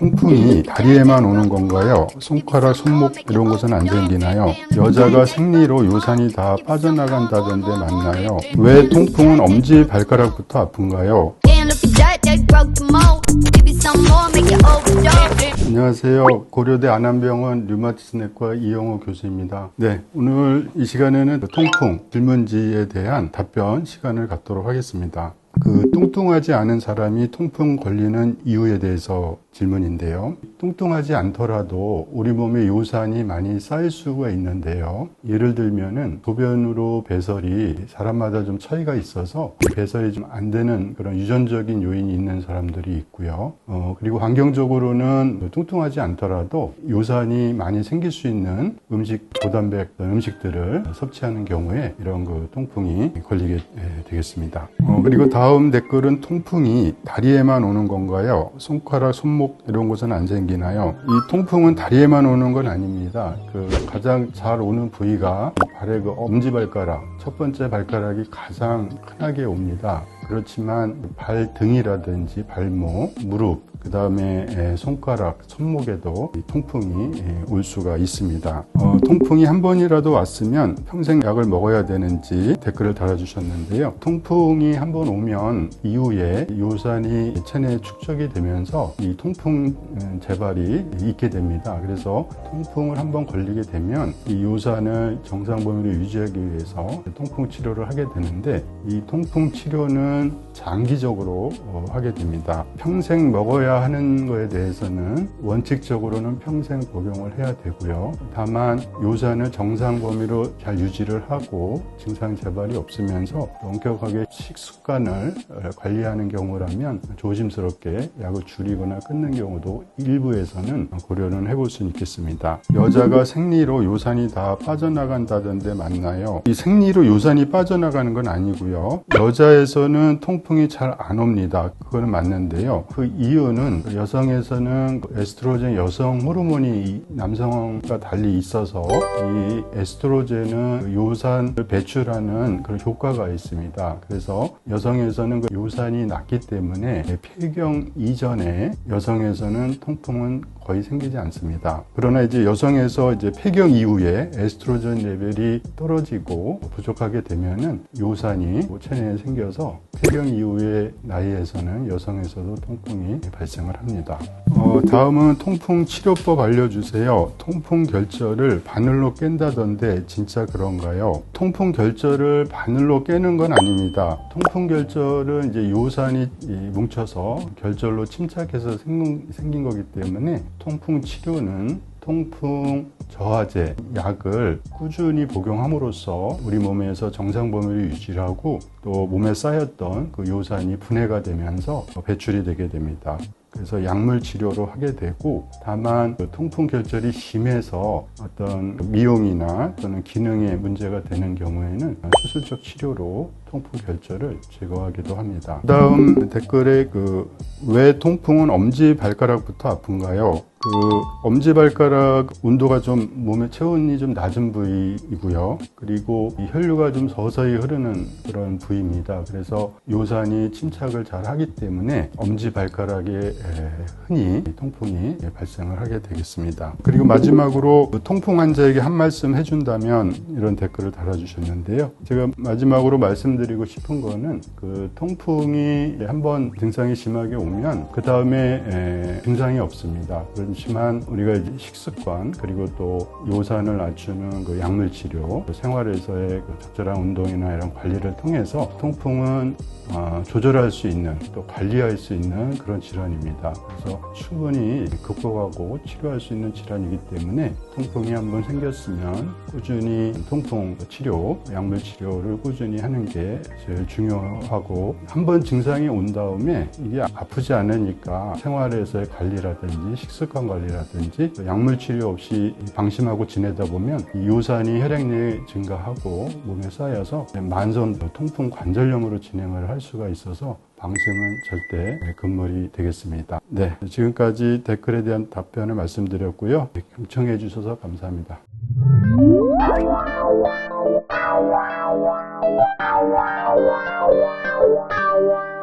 통풍이 다리에만 오는 건가요? 손가락, 손목 이런 곳은 안 생기나요? 여자가 생리로 요산이 다 빠져나간다던데 맞나요? 왜 통풍은 엄지 발가락부터 아픈가요? 안녕하세요. 고려대 안암병원 류마티스내과 이영호 교수입니다. 네, 오늘 이 시간에는 통풍 질문지에 대한 답변 시간을 갖도록 하겠습니다. 뚱뚱하지 않은 사람이 통풍 걸리는 이유에 대해서 질문인데요. 뚱뚱하지 않더라도 우리 몸에 요산이 많이 쌓일 수가 있는데요. 예를 들면은 소변으로 배설이 사람마다 좀 차이가 있어서 배설이 좀 안 되는 그런 유전적인 요인이 있는 사람들이 있고요. 그리고 환경적으로는 뚱뚱하지 않더라도 요산이 많이 생길 수 있는 고단백 음식들을 섭취하는 경우에 이런 통풍이 걸리게 되겠습니다. 그리고 다음 댓글은 통풍이 다리에만 오는 건가요? 손가락, 손목 이런 곳은 안 생기나요? 이 통풍은 다리에만 오는 건 아닙니다. 가장 잘 오는 부위가 발의 엄지발가락, 첫 번째 발가락이 가장 흔하게 옵니다. 그렇지만 발등이라든지 발목, 무릎, 그 다음에 손가락, 손목에도 통풍이 올 수가 있습니다. 통풍이 한 번이라도 왔으면 평생 약을 먹어야 되는지 댓글을 달아주셨는데요. 통풍이 한 번 오면 이후에 요산이 체내에 축적이 되면서 이 통풍 재발이 있게 됩니다. 그래서 통풍을 한 번 걸리게 되면 이 요산을 정상 범위로 유지하기 위해서 통풍 치료를 하게 되는데 이 통풍 치료는 장기적으로 하게 됩니다. 평생 먹어야 하는 거에 대해서는 원칙적으로는 평생 복용을 해야 되고요. 다만 요산을 정상 범위로 잘 유지를 하고 증상 재발이 없으면서 엄격하게 식습관을 관리하는 경우라면 조심스럽게 약을 줄이거나 끊는 경우도 일부에서는 고려는 해볼 수 있겠습니다. 여자가 생리로 요산이 다 빠져나간다던데 맞나요? 이 생리로 요산이 빠져나가는 건 아니고요. 여자에서는 통풍이 잘 안 옵니다. 그거는 맞는데요. 그 이유는 여성에서는 에스트로겐 여성 호르몬이 남성과 달리 있어서 이 에스트로겐은 요산을 배출하는 그런 효과가 있습니다. 그래서 여성에서는 요산이 낮기 때문에 폐경 이전에 여성에서는 통풍은 거의 생기지 않습니다. 그러나 이제 여성에서 폐경 이후에 에스트로겐 레벨이 떨어지고 부족하게 되면은 요산이 체내에 생겨서 폐경 이후의 나이에서는 여성에서도 통풍이 발생을 합니다. 다음은 통풍 치료법 알려주세요. 통풍 결절을 바늘로 깬다던데 진짜 그런가요? 통풍 결절을 바늘로 깨는 건 아닙니다. 통풍 결절은 이제 요산이 뭉쳐서 결절로 침착해서 생긴 거기 때문에 통풍 치료는 통풍 저하제 약을 꾸준히 복용함으로써 우리 몸에서 정상 범위를 유지하고 또 몸에 쌓였던 요산이 분해가 되면서 배출이 되게 됩니다. 그래서 약물 치료로 하게 되고, 다만 통풍 결절이 심해서 어떤 미용이나 또는 기능에 문제가 되는 경우에는 수술적 치료로 통풍 결절을 제거하기도 합니다. 다음 댓글에 왜 통풍은 엄지 발가락부터 아픈가요? 엄지발가락 온도가 좀 몸의 체온이 좀 낮은 부위이고요. 그리고 이 혈류가 좀 서서히 흐르는 그런 부위입니다. 그래서 요산이 침착을 잘 하기 때문에 엄지발가락에 흔히 통풍이 발생을 하게 되겠습니다. 그리고 마지막으로 통풍 환자에게 한 말씀 해준다면 이런 댓글을 달아주셨는데요. 제가 마지막으로 말씀드리고 싶은 거는 통풍이 한번 증상이 심하게 오면 그 다음에 증상이 없습니다. 그렇지만 우리가 식습관 그리고 또 요산을 낮추는 약물 치료, 생활에서의 적절한 운동이나 이런 관리를 통해서 통풍은 조절할 수 있는 또 관리할 수 있는 그런 질환입니다. 그래서 충분히 극복하고 치료할 수 있는 질환이기 때문에 통풍이 한번 생겼으면 꾸준히 통풍 치료, 약물 치료를 꾸준히 하는 게 제일 중요하고, 한번 증상이 온 다음에 이게 아프지 않으니까 생활에서의 관리라든지 식습관 관리라든지 약물 치료 없이 방심하고 지내다 보면 이 요산이 혈액내에 증가하고 몸에 쌓여서 만성 통풍 관절염으로 진행을 할 수가 있어서 방심은 절대 금물이 되겠습니다. 네, 지금까지 댓글에 대한 답변을 말씀드렸고요. 경청해 주셔서 감사합니다. Wow.